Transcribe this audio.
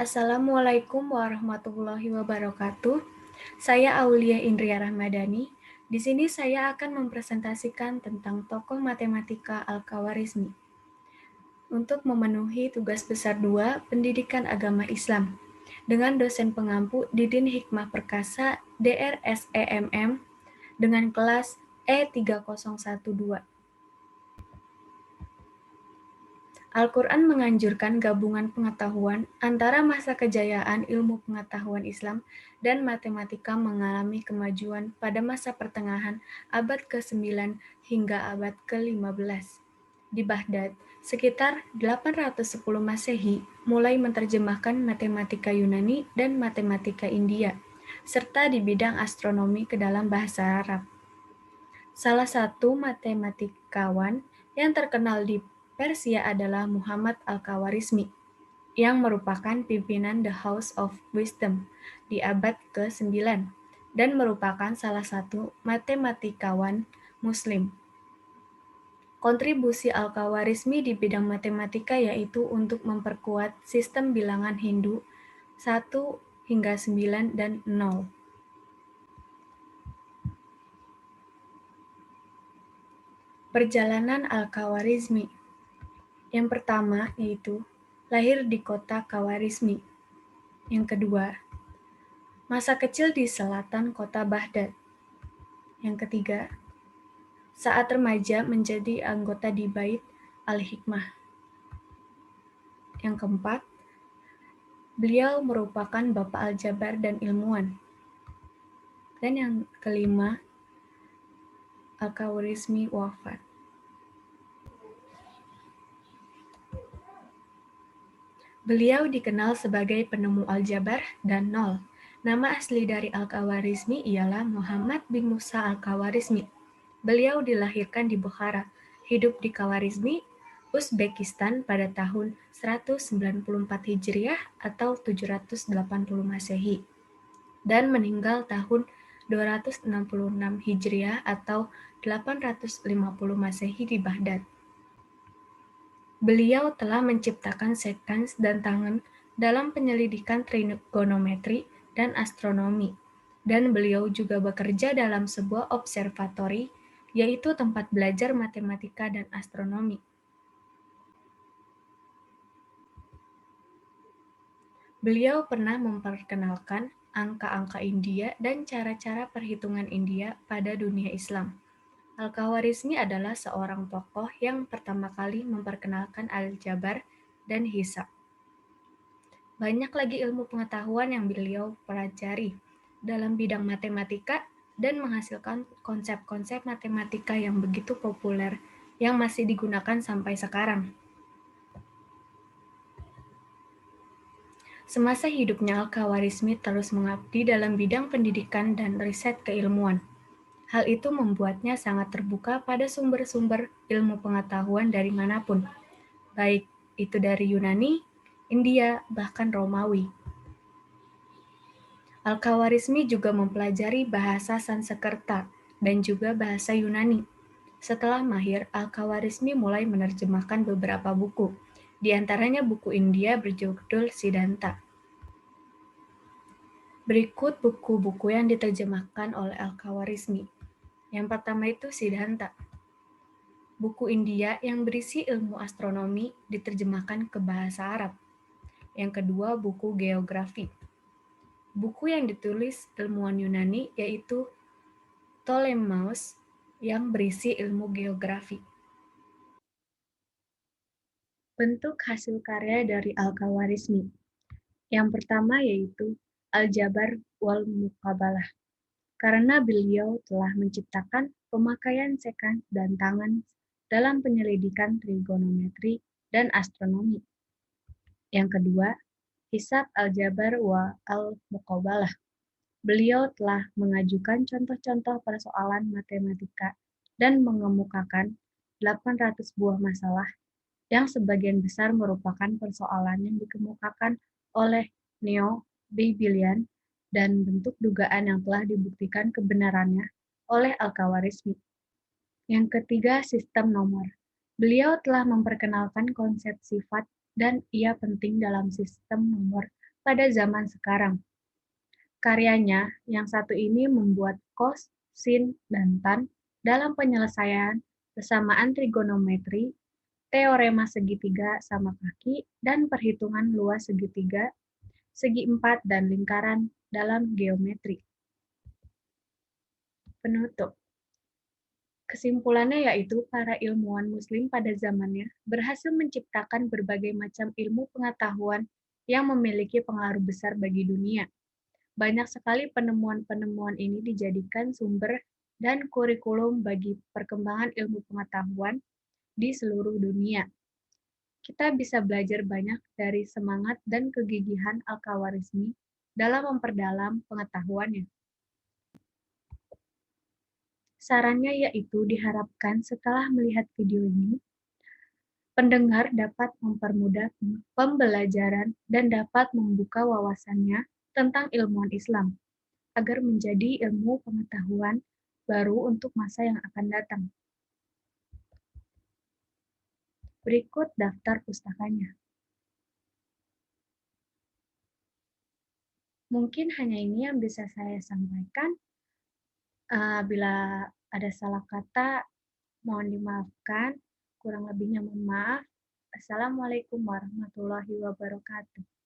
Assalamualaikum warahmatullahi wabarakatuh. Saya Aulia Indria Rahmadani. Di sini saya akan mempresentasikan tentang tokoh matematika Al-Khawarizmi untuk memenuhi tugas besar 2 Pendidikan Agama Islam dengan dosen pengampu Didin Hikmah Perkasa DRSEMM dengan kelas E3012. Al-Quran menganjurkan gabungan pengetahuan antara masa kejayaan ilmu pengetahuan Islam dan matematika mengalami kemajuan pada masa pertengahan abad ke-9 hingga abad ke-15. Di Baghdad, sekitar 810 Masehi, mulai menerjemahkan matematika Yunani dan matematika India, serta di bidang astronomi ke dalam bahasa Arab. Salah satu matematikawan yang terkenal di Persia adalah Muhammad Al-Khawarizmi, yang merupakan pimpinan The House of Wisdom di abad ke-9 dan merupakan salah satu matematikawan Muslim. Kontribusi Al-Khawarizmi di bidang matematika yaitu untuk memperkuat sistem bilangan Hindu 1 hingga 9 dan 0. Perjalanan Al-Khawarizmi. Yang pertama yaitu lahir di kota Khawarizmi. Yang kedua, masa kecil di selatan kota Baghdad. Yang ketiga, saat remaja menjadi anggota di Bait Al-Hikmah. Yang keempat, beliau merupakan bapak aljabar dan ilmuwan. Dan yang kelima, Al-Khawarizmi wafat. Beliau dikenal sebagai penemu aljabar dan nol. Nama asli dari Al-Khawarizmi ialah Muhammad bin Musa Al-Khawarizmi. Beliau dilahirkan di Bukhara, hidup di Khawarizmi, Uzbekistan pada tahun 194 Hijriah atau 780 Masehi, dan meninggal tahun 266 Hijriah atau 850 Masehi di Baghdad. Beliau telah menciptakan sekans dan tangan dalam penyelidikan trigonometri dan astronomi, dan beliau juga bekerja dalam sebuah observatori, yaitu tempat belajar matematika dan astronomi. Beliau pernah memperkenalkan angka-angka India dan cara-cara perhitungan India pada dunia Islam. Al-Khawarizmi adalah seorang tokoh yang pertama kali memperkenalkan aljabar dan hisab. Banyak lagi ilmu pengetahuan yang beliau pelajari dalam bidang matematika dan menghasilkan konsep-konsep matematika yang begitu populer yang masih digunakan sampai sekarang. Semasa hidupnya Al-Khawarizmi terus mengabdi dalam bidang pendidikan dan riset keilmuan. Hal itu membuatnya sangat terbuka pada sumber-sumber ilmu pengetahuan dari manapun, baik itu dari Yunani, India, bahkan Romawi. Al-Khawarizmi juga mempelajari bahasa Sanskerta dan juga bahasa Yunani. Setelah mahir, Al-Khawarizmi mulai menerjemahkan beberapa buku, di antaranya buku India berjudul Siddhanta. Berikut buku-buku yang diterjemahkan oleh Al-Khawarizmi. Yang pertama itu Siddhanta. Buku India yang berisi ilmu astronomi diterjemahkan ke bahasa Arab. Yang kedua, buku geografi. Buku yang ditulis ilmuwan Yunani yaitu Ptolemeus yang berisi ilmu geografi. Bentuk hasil karya dari Al-Khawarizmi. Yang pertama yaitu Aljabar wal Muqabalah. Karena beliau telah menciptakan pemakaian sekans dan tangan dalam penyelidikan trigonometri dan astronomi. Yang kedua, Hisab Aljabar wa al-Muqabalah. Beliau telah mengajukan contoh-contoh persoalan matematika dan mengemukakan 800 buah masalah yang sebagian besar merupakan persoalan yang dikemukakan oleh Neo Babylon dan bentuk dugaan yang telah dibuktikan kebenarannya oleh Al-Khawarizmi. Yang ketiga, sistem nomor. Beliau telah memperkenalkan konsep sifat dan ia penting dalam sistem nomor pada zaman sekarang. Karyanya yang satu ini membuat cos, sin, dan tan dalam penyelesaian persamaan trigonometri, teorema segitiga sama kaki, dan perhitungan luas segitiga, segi empat, dan lingkaran dalam geometri. Penutup. Kesimpulannya yaitu para ilmuwan muslim pada zamannya berhasil menciptakan berbagai macam ilmu pengetahuan yang memiliki pengaruh besar bagi dunia. Banyak sekali penemuan-penemuan ini dijadikan sumber dan kurikulum bagi perkembangan ilmu pengetahuan di seluruh dunia. Kita bisa belajar banyak dari semangat dan kegigihan Al-Khawarizmi dalam memperdalam pengetahuannya. Sarannya yaitu diharapkan setelah melihat video ini, pendengar dapat mempermudah pembelajaran dan dapat membuka wawasannya tentang ilmuwan Islam, agar menjadi ilmu pengetahuan baru untuk masa yang akan datang. Berikut daftar pustakanya. Mungkin hanya ini yang bisa saya sampaikan. Bila ada salah kata, mohon dimaafkan. Kurang lebihnya mohon maaf. Assalamualaikum warahmatullahi wabarakatuh.